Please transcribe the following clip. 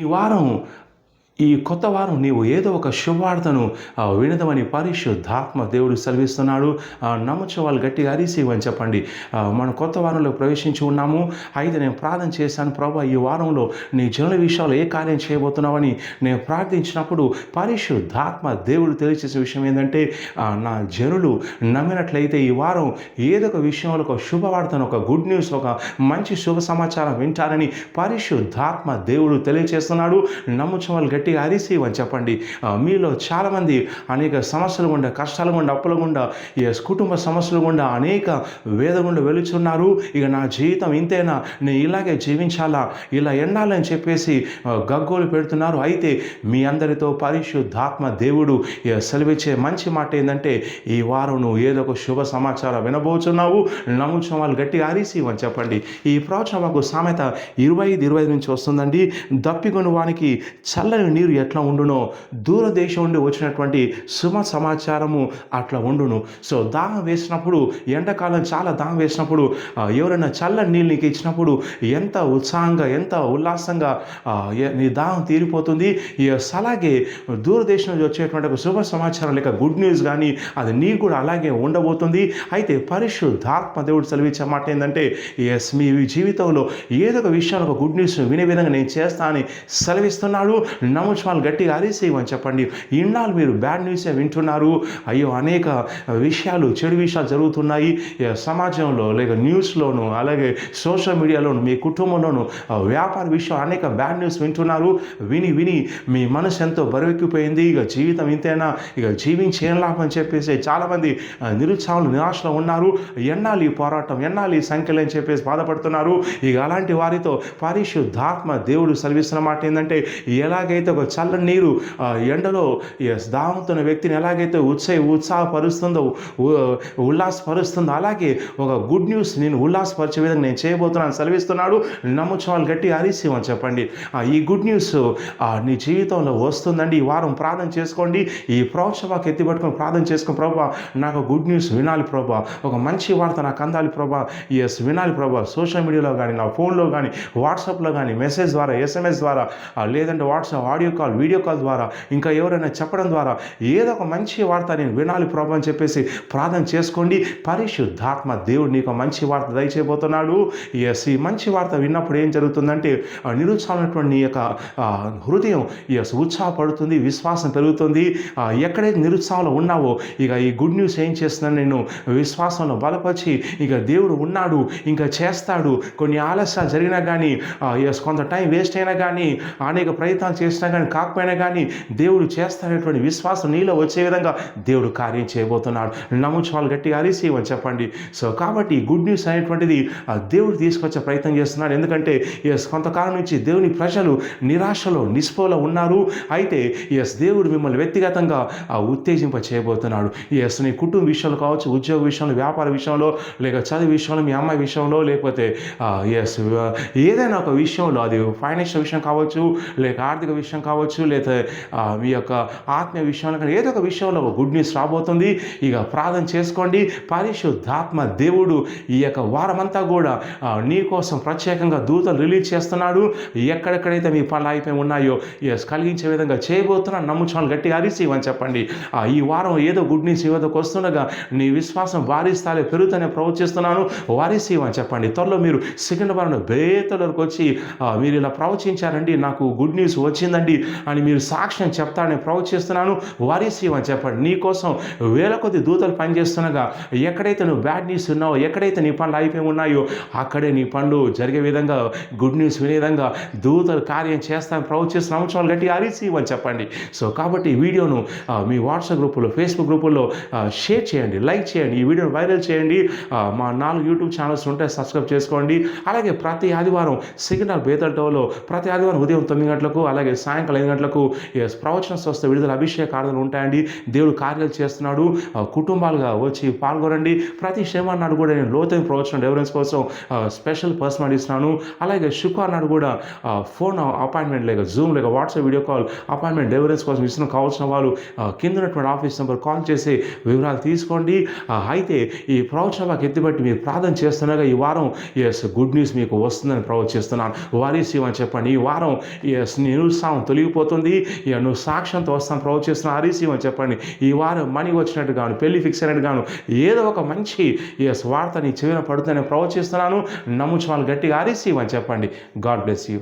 ఈ వారం ఈ కొత్త వారం నీవు ఏదో ఒక శుభవార్తను వినదమని పరిశుద్ధాత్మ దేవుడు సెలవిస్తున్నాడు. నమ్మచ్చు వాళ్ళు గట్టిగా అరిసివని చెప్పండి. మనం కొత్త వారంలో ప్రవేశించి ఉన్నాము. అయితే నేను ప్రార్థన చేశాను, ప్రభా ఈ వారంలో నీ జనుల విషయాలు ఏ కార్యం చేయబోతున్నావని నేను ప్రార్థించినప్పుడు పరిశుద్ధాత్మ దేవుడు తెలియచేసే విషయం ఏంటంటే, నా జనులు నమ్మినట్లయితే ఈ వారం ఏదో ఒక విషయంలో ఒక శుభవార్తను, ఒక గుడ్ న్యూస్, ఒక మంచి శుభ సమాచారం వింటారని పరిశుద్ధాత్మ దేవుడు తెలియచేస్తున్నాడు. నమ్మచ్చు వాళ్ళు గట్టిగా అరిసివని చెప్పండి. మీలో చాలామంది అనేక సమస్యలు గుండా, కష్టాల గుండా, అప్పుల గుండా, కుటుంబ సమస్యలు గుండా, అనేక వేద గుండా వెళుచున్నారు. ఇక నా జీవితం ఇంతేనా, నేను ఇలాగే జీవించాలా, ఇలా ఎండాలని చెప్పేసి గగ్గోలు పెడుతున్నారు. అయితే మీ అందరితో పరిశుద్ధాత్మ దేవుడు సెలవిచ్చే మంచి మాట ఏంటంటే, ఈ వారం నువ్వు ఏదో ఒక శుభ సమాచారం వినబోచున్నావు. నమ్ముచున్న వాళ్ళు గట్టిగా అరిసివని చెప్పండి. ఈ ప్రవచనం మాకు సామెత 25 నుంచి వస్తుందండి. దప్పిగొని వానికి చల్లని నీరు ఎట్లా ఉండునో, దూరదేశం నుండి వచ్చినటువంటి శుభ సమాచారము అట్లా ఉండును. సో దాహం వేసినప్పుడు, ఎండాకాలం చాలా దాహం వేసినప్పుడు ఎవరైనా చల్లని నీళ్ళు నీకు ఇచ్చినప్పుడు ఎంత ఉత్సాహంగా, ఎంత ఉల్లాసంగా నీ దాహం తీరిపోతుంది. అలాగే దూరదేశం నుంచి వచ్చేటువంటి ఒక శుభ సమాచారం లేక గుడ్ న్యూస్ కానీ అది నీకు కూడా అలాగే ఉండబోతుంది. అయితే పరిశుద్ధాత్మ దేవుడు సెలవిచ్చే మాట ఏంటంటే, మీ జీవితంలో ఏదో ఒక విషయంలో ఒక గుడ్ న్యూస్ వినే విధంగా నేను చేస్తా అని సెలవిస్తున్నాడు. నమ్ముచు వాళ్ళు గట్టిగా అరిసేయమని చెప్పండి. ఇన్నాళ్ళు మీరు బ్యాడ్ న్యూసే వింటున్నారు. అయ్యో అనేక విషయాలు, చెడు విషయాలు జరుగుతున్నాయి సమాజంలో, లేక న్యూస్లోను, అలాగే సోషల్ మీడియాలోను, మీ కుటుంబంలోను, వ్యాపార విషయం అనేక బ్యాడ్ న్యూస్ వింటున్నారు. విని విని మీ మనసు ఎంతో బరువెక్కిపోయింది. ఇక జీవితం ఇంతేనా, ఇక జీవించేం లాభం అని చెప్పేసి చాలామంది నిరుత్సాహంలో, నిరాశలో ఉన్నారు. ఎన్నాళ్ళు ఈ పోరాటం, ఎన్నాళ్ళు ఈ సంఖ్యలు అని చెప్పేసి బాధపడుతున్నారు. ఇక అలాంటి వారితో పరిశుద్ధాత్మ దేవుడు సెలవిస్తున్న మాట ఏంటంటే, ఎలాగైతే ఒక చల్లని నీరు ఎండలో దాహంతున్న వ్యక్తిని ఎలాగైతే ఉత్సాహపరుస్తుందో, ఉల్లాసపరుస్తుందో, అలాగే ఒక గుడ్ న్యూస్ నేను ఉల్లాసపరిచే విధంగా నేను చేయబోతున్నాను సెలవిస్తున్నాడు. నమ్ముచు వాళ్ళు గట్టి అరిసివని చెప్పండి. ఈ గుడ్ న్యూస్ నీ జీవితంలో వస్తుందండి. ఈ వారం ప్రార్థన చేసుకోండి. ఈ ప్రోత్సాహకు ఎత్తిపట్టుకొని ప్రార్థన చేసుకుని, ప్రభా నాకు గుడ్ న్యూస్ వినాలి ప్రభా, ఒక మంచి వార్త నాకు అందాలి ప్రభా, వినాలి ప్రభా. సోషల్ మీడియాలో కానీ, నా ఫోన్లో కానీ, వాట్సాప్లో కానీ, మెసేజ్ ద్వారా, SMS ద్వారా, లేదంటే WhatsApp audio call, video call ద్వారా, ఇంకా ఎవరైనా చెప్పడం ద్వారా ఏదో ఒక మంచి వార్త నేను వినాలి ప్రభు అని చెప్పేసి ప్రార్థన చేసుకోండి. పరిశుద్ధాత్మ దేవుడు నీకు మంచి వార్త దయచేయబోతున్నాడు. ఈ మంచి వార్త విన్నప్పుడు ఏం జరుగుతుందంటే, నిరుత్సాహమైనటువంటి నీ యొక్క హృదయం ఉత్సాహపడుతుంది, విశ్వాసం పెరుగుతుంది. ఎక్కడైతే నిరుత్సాహంలో ఉన్నావో ఇక ఈ గుడ్ న్యూస్ ఏం చేస్తుందని నేను విశ్వాసంలో బలపరిచి, ఇక దేవుడు ఉన్నాడు, ఇంకా చేస్తాడు. కొన్ని ఆలస్యాలు జరిగినా కానీ, కొంత టైం వేస్ట్ అయినా కానీ, అనేక ప్రయత్నాలు చేసినా కానీ కాకపోయినా కానీ దేవుడు చేస్తానటువంటి విశ్వాసం నీలో వచ్చే విధంగా దేవుడు కార్యం చేయబోతున్నాడు. నమ్ముచు వాళ్ళు గట్టిగా అరిసివని చెప్పండి. సో కాబట్టి గుడ్ న్యూస్ అనేటువంటిది దేవుడు తీసుకొచ్చే ప్రయత్నం చేస్తున్నాడు. ఎందుకంటే కొంతకాలం నుంచి దేవుని ప్రజలు నిరాశలో, నిస్పృహలో ఉన్నారు. అయితే దేవుడు మిమ్మల్ని వ్యక్తిగతంగా ఉత్తేజింప చేయబోతున్నాడు. నీ కుటుంబ విషయంలో కావచ్చు, ఉద్యోగ విషయంలో, వ్యాపార విషయంలో, లేక చదువు విషయంలో, మీ అమ్మాయి విషయంలో, లేకపోతే ఏదైనా ఒక విషయంలో, అది ఫైనాన్షియల్ విషయం కావచ్చు, లేక ఆర్థిక విషయం కావచ్చు, లేదా మీ యొక్క ఆత్మీయ విషయంలో కానీ ఏదో ఒక విషయంలో ఒక గుడ్ న్యూస్ రాబోతుంది. ఇక ప్రార్థన చేసుకోండి. పరిశుద్ధాత్మ దేవుడు ఈ యొక్క వారమంతా కూడా నీ కోసం ప్రత్యేకంగా దూతలు రిలీజ్ చేస్తున్నాడు. ఎక్కడెక్కడైతే మీ పనులు అయిపోయి ఉన్నాయో కలిగించే విధంగా చేయబోతున్నాడు. నమ్ముచాలు గట్టిగా అరిసివని చెప్పండి. ఈ వారం ఏదో గుడ్ న్యూస్ ఇవ్వదకు వస్తుండగా నీ విశ్వాసం భారీ స్థాయిలో పెరుగుతూనే ప్రవచిస్తున్నాను, వారిసివని చెప్పండి. త్వరలో మీరు సికింద్రాబాద్ బేతలకు వచ్చి మీరు ఇలా ప్రవచించారండి, నాకు గుడ్ న్యూస్ వచ్చిందండి అని మీరు సాక్ష్యం చెప్తానని ప్రవచిస్తున్నాను, వారిసివని చెప్పండి. నీ కోసం వేల కొద్ది దూతలు పనిచేస్తుండగా ఎక్కడైతే నువ్వు బ్యాడ్ న్యూస్ ఉన్నావో, ఎక్కడైతే నీ పనులు అయిపోయి ఉన్నాయో అక్కడే నీ పనులు జరిగే విధంగా, గుడ్ న్యూస్ వినే విధంగా దూతలు కార్యం చేస్తానని ప్రవచిస్తున్న అంశాలు గట్టిగా అరిసివని చెప్పండి. సో కాబట్టి ఈ వీడియోను మీ వాట్సాప్ గ్రూపులో, ఫేస్బుక్ గ్రూపుల్లో షేర్ చేయండి, లైక్ చేయండి, ఈ వీడియోను వైరల్ చేయండి. మా 4 యూట్యూబ్ ఛానల్స్ ఉంటాయి, సబ్స్క్రైబ్ చేసుకోండి. అలాగే ప్రతి ఆదివారం సిగ్నల్ బేతల్ టోలో ప్రతి ఆదివారం ఉదయం 9 గంటలకు, అలాగే సాయంకాలం 5 గంటలకు ప్రవచన స్వస్థ విడుదల అభిషేక ఆరాధనలు ఉంటాయండి. దేవుడు కార్యాలు చేస్తున్నాడు. కుటుంబాలుగా వచ్చి పాల్గొనండి. ప్రతి శనివారం నాడు కూడా నేను లోతైన ప్రవచన డెలివరెన్స్ కోసం స్పెషల్ పర్సనల్ ఇస్తున్నాను. అలాగే శుక్రవారం నాడు కూడా ఫోన్ అపాయింట్మెంట్ లేక జూమ్ లేక WhatsApp video call appointment deliverance కోసం ఇస్తున్న కావాల్సిన వాళ్ళు కింద ఉన్నటువంటి ఆఫీస్ నెంబర్ కాల్ చేసి వివరాలు తీసుకోండి. అయితే ఈ ప్రవచనకు ఎత్తిబట్టి మీరు ప్రార్థన చేస్తున్నాగా ఈ వారం గుడ్ న్యూస్ మీకు వస్తుందని ప్రవచిస్తున్నాను. వారీసి అని చెప్పండి. ఈ వారం నిరుత్సాహం తొలగిపోతుంది. నువ్వు సాక్ష్యంతో వస్తాను ప్రవచిస్తున్నా. ఆరీసి అని చెప్పండి. ఈ వారం మనీ వచ్చినట్టు గాను, పెళ్లి ఫిక్స్ అయినట్టు గాను, ఏదో ఒక మంచి వార్త నీ చెవిన పడుతుందని ప్రవచిస్తున్నాను. నమ్ముచు వాళ్ళు గట్టిగా ఆరీసి అని చెప్పండి. God bless you.